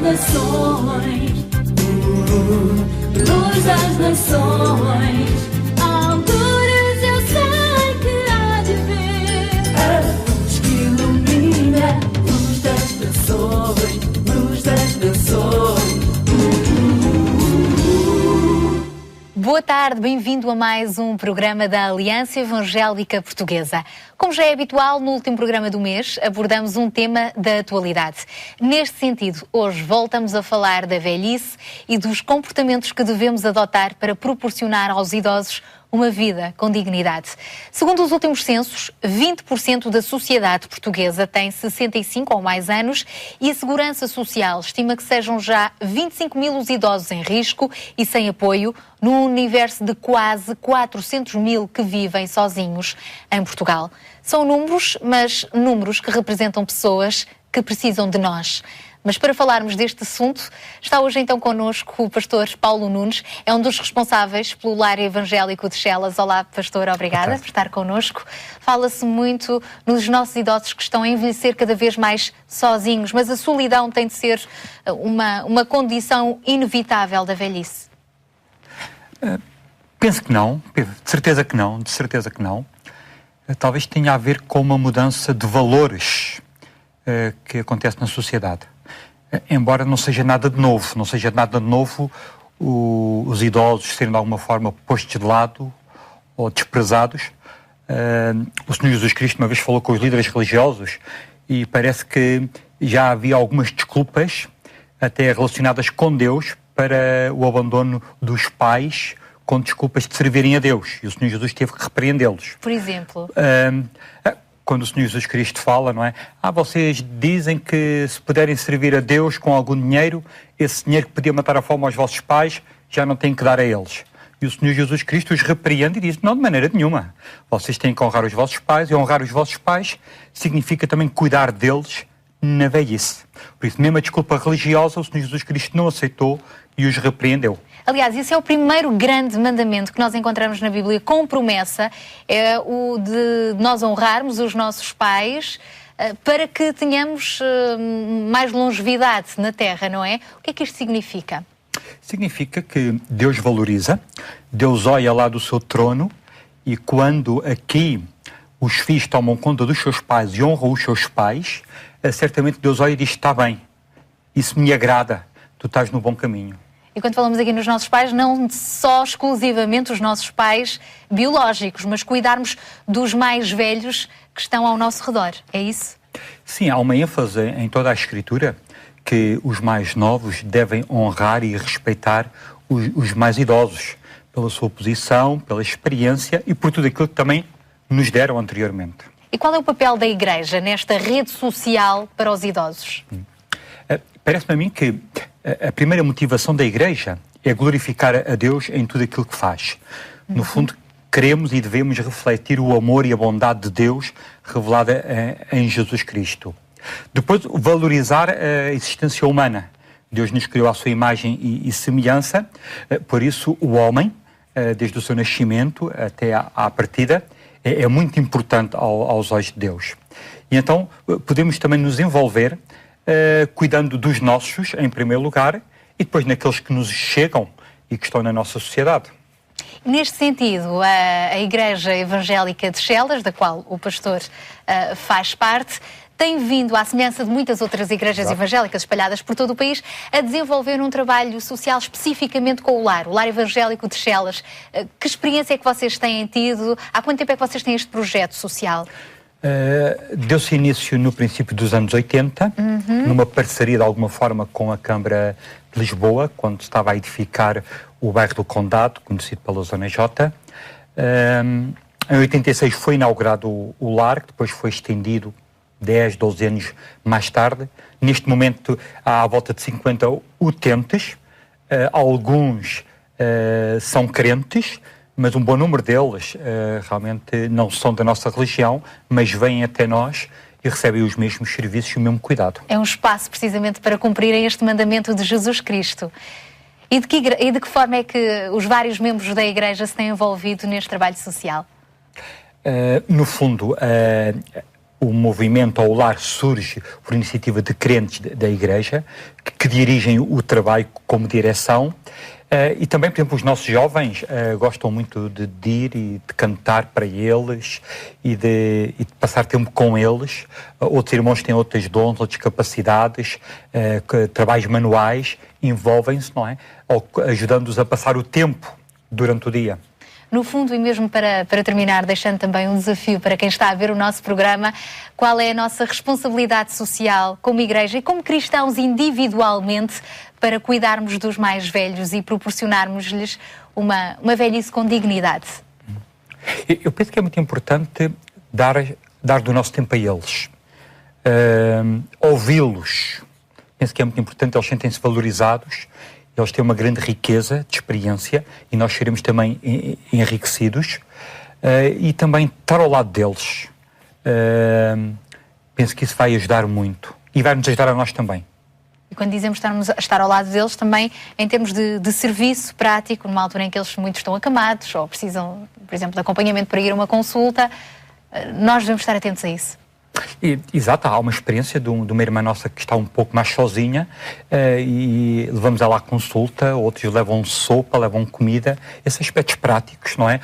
nações, luz das nações. Alturas eu sei que há de ver a luz que ilumina, luz das nações, luz das nações. Boa tarde, bem-vindo a mais um programa da Aliança Evangélica Portuguesa. Como já é habitual, no último programa do mês abordamos um tema da atualidade. Neste sentido, hoje voltamos a falar da velhice e dos comportamentos que devemos adotar para proporcionar aos idosos uma vida com dignidade. Segundo os últimos censos, 20% da sociedade portuguesa tem 65 ou mais anos e a Segurança Social estima que sejam já 25 mil os idosos em risco e sem apoio, num universo de quase 400 mil que vivem sozinhos em Portugal. São números, mas números que representam pessoas que precisam de nós. Mas para falarmos deste assunto, está hoje então connosco o pastor Paulo Nunes, é um dos responsáveis pelo Lar Evangélico de Chelas. Olá, pastor, obrigada por estar connosco. Fala-se muito nos nossos idosos que estão a envelhecer cada vez mais sozinhos, mas a solidão tem de ser uma condição inevitável da velhice. Penso que não, de certeza que não. Talvez tenha a ver com uma mudança de valores que acontece na sociedade. Embora não seja nada de novo, os idosos serem de alguma forma postos de lado ou desprezados. O Senhor Jesus Cristo uma vez falou com os líderes religiosos e parece que já havia algumas desculpas, até relacionadas com Deus, para o abandono dos pais, com desculpas de servirem a Deus. E o Senhor Jesus teve que repreendê-los. Por exemplo? Quando o Senhor Jesus Cristo fala, não é? Vocês dizem que se puderem servir a Deus com algum dinheiro, esse dinheiro que podia matar a fome aos vossos pais, já não têm que dar a eles. E o Senhor Jesus Cristo os repreende e diz, não, de maneira nenhuma. Vocês têm que honrar os vossos pais, e honrar os vossos pais significa também cuidar deles na velhice. Por isso, mesmo a desculpa religiosa, o Senhor Jesus Cristo não aceitou e os repreendeu. Aliás, esse é o primeiro grande mandamento que nós encontramos na Bíblia com promessa, é o de nós honrarmos os nossos pais para que tenhamos mais longevidade na Terra, não é? O que é que isto significa? Significa que Deus valoriza, Deus olha lá do seu trono e quando aqui os filhos tomam conta dos seus pais e honram os seus pais, certamente Deus olha e diz, está bem, isso me agrada, tu estás no bom caminho. E quando falamos aqui nos nossos pais, não só exclusivamente os nossos pais biológicos, mas cuidarmos dos mais velhos que estão ao nosso redor, é isso? Sim, há uma ênfase em toda a Escritura que os mais novos devem honrar e respeitar os mais idosos, pela sua posição, pela experiência e por tudo aquilo que também nos deram anteriormente. E qual é o papel da Igreja nesta rede social para os idosos? Parece-me a mim que a primeira motivação da Igreja é glorificar a Deus em tudo aquilo que faz. No fundo, queremos e devemos refletir o amor e a bondade de Deus revelada em Jesus Cristo. Depois, valorizar a existência humana. Deus nos criou à sua imagem e semelhança, por isso o homem, desde o seu nascimento até à partida, é muito importante aos olhos de Deus. E então podemos também nos envolver cuidando dos nossos, em primeiro lugar, e depois naqueles que nos chegam e que estão na nossa sociedade. Neste sentido, a Igreja Evangélica de Chelas, da qual o pastor faz parte, tem vindo, à semelhança de muitas outras igrejas evangélicas espalhadas por todo o país, a desenvolver um trabalho social especificamente com o Lar Evangélico de Chelas. Que experiência é que vocês têm tido? Há quanto tempo é que vocês têm este projeto social? Deu-se início no princípio dos anos 80, numa parceria de alguma forma com a Câmara de Lisboa, quando estava a edificar o bairro do Condado, conhecido pela Zona J. Em 86 foi inaugurado o Lar, que depois foi estendido 10, 12 anos mais tarde. Neste momento há à volta de 50 utentes, alguns são crentes, mas um bom número deles realmente não são da nossa religião, mas vêm até nós e recebem os mesmos serviços e o mesmo cuidado. É um espaço precisamente para cumprirem este mandamento de Jesus Cristo. E de que forma é que os vários membros da Igreja se têm envolvido neste trabalho social? No fundo, o movimento ao lar surge por iniciativa de crentes da Igreja, que dirigem o trabalho como direção. E também, por exemplo, os nossos jovens gostam muito de ir e de cantar para eles e de passar tempo com eles. Outros irmãos têm outros dons, outras capacidades, trabalhos manuais, envolvem-se, não é? Ou ajudando-os a passar o tempo durante o dia. No fundo, e mesmo para terminar, deixando também um desafio para quem está a ver o nosso programa, qual é a nossa responsabilidade social como Igreja e como cristãos individualmente para cuidarmos dos mais velhos e proporcionarmos-lhes uma velhice com dignidade? Eu penso que é muito importante dar do nosso tempo a eles, ouvi-los. Penso que é muito importante, eles sentem-se valorizados, eles têm uma grande riqueza de experiência e nós seremos também enriquecidos, e também estar ao lado deles. Penso que isso vai ajudar muito e vai nos ajudar a nós também. E quando dizemos estar ao lado deles, também em termos de serviço prático, numa altura em que eles muitos estão acamados ou precisam, por exemplo, de acompanhamento para ir a uma consulta, nós devemos estar atentos a isso. Exato, há uma experiência de uma irmã nossa que está um pouco mais sozinha, e levamos ela à consulta, outros levam sopa, levam comida, esses aspectos práticos, não é?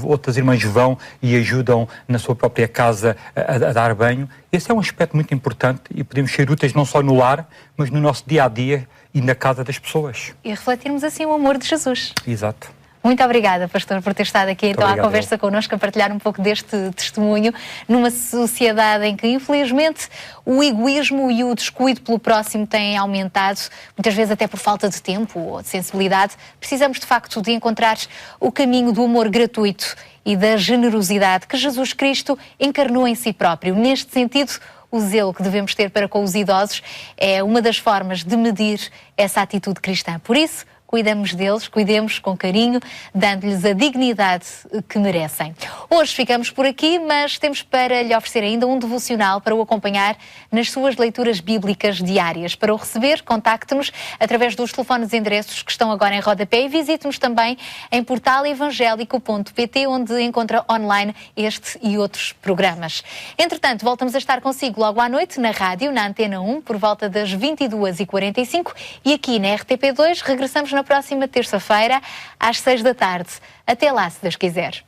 Outras irmãs vão e ajudam na sua própria casa a dar banho. Esse é um aspecto muito importante e podemos ser úteis não só no lar, mas no nosso dia-a-dia e na casa das pessoas. E refletirmos assim o amor de Jesus. Exato. Muito obrigada, pastor, por ter estado aqui então à conversa connosco, a partilhar um pouco deste testemunho numa sociedade em que, infelizmente, o egoísmo e o descuido pelo próximo têm aumentado, muitas vezes até por falta de tempo ou de sensibilidade. Precisamos, de facto, de encontrar o caminho do amor gratuito e da generosidade que Jesus Cristo encarnou em si próprio. Neste sentido, o zelo que devemos ter para com os idosos é uma das formas de medir essa atitude cristã. Por isso, cuidamos deles, cuidemos com carinho, dando-lhes a dignidade que merecem. Hoje ficamos por aqui, mas temos para lhe oferecer ainda um devocional para o acompanhar nas suas leituras bíblicas diárias. Para o receber, contacte-nos através dos telefones e endereços que estão agora em rodapé e visite-nos também em portalevangelico.pt, onde encontra online este e outros programas. Entretanto, voltamos a estar consigo logo à noite na rádio, na Antena 1, por volta das 22h45 e aqui na RTP2 regressamos na próxima terça-feira, às 6 da tarde. Até lá, se Deus quiser.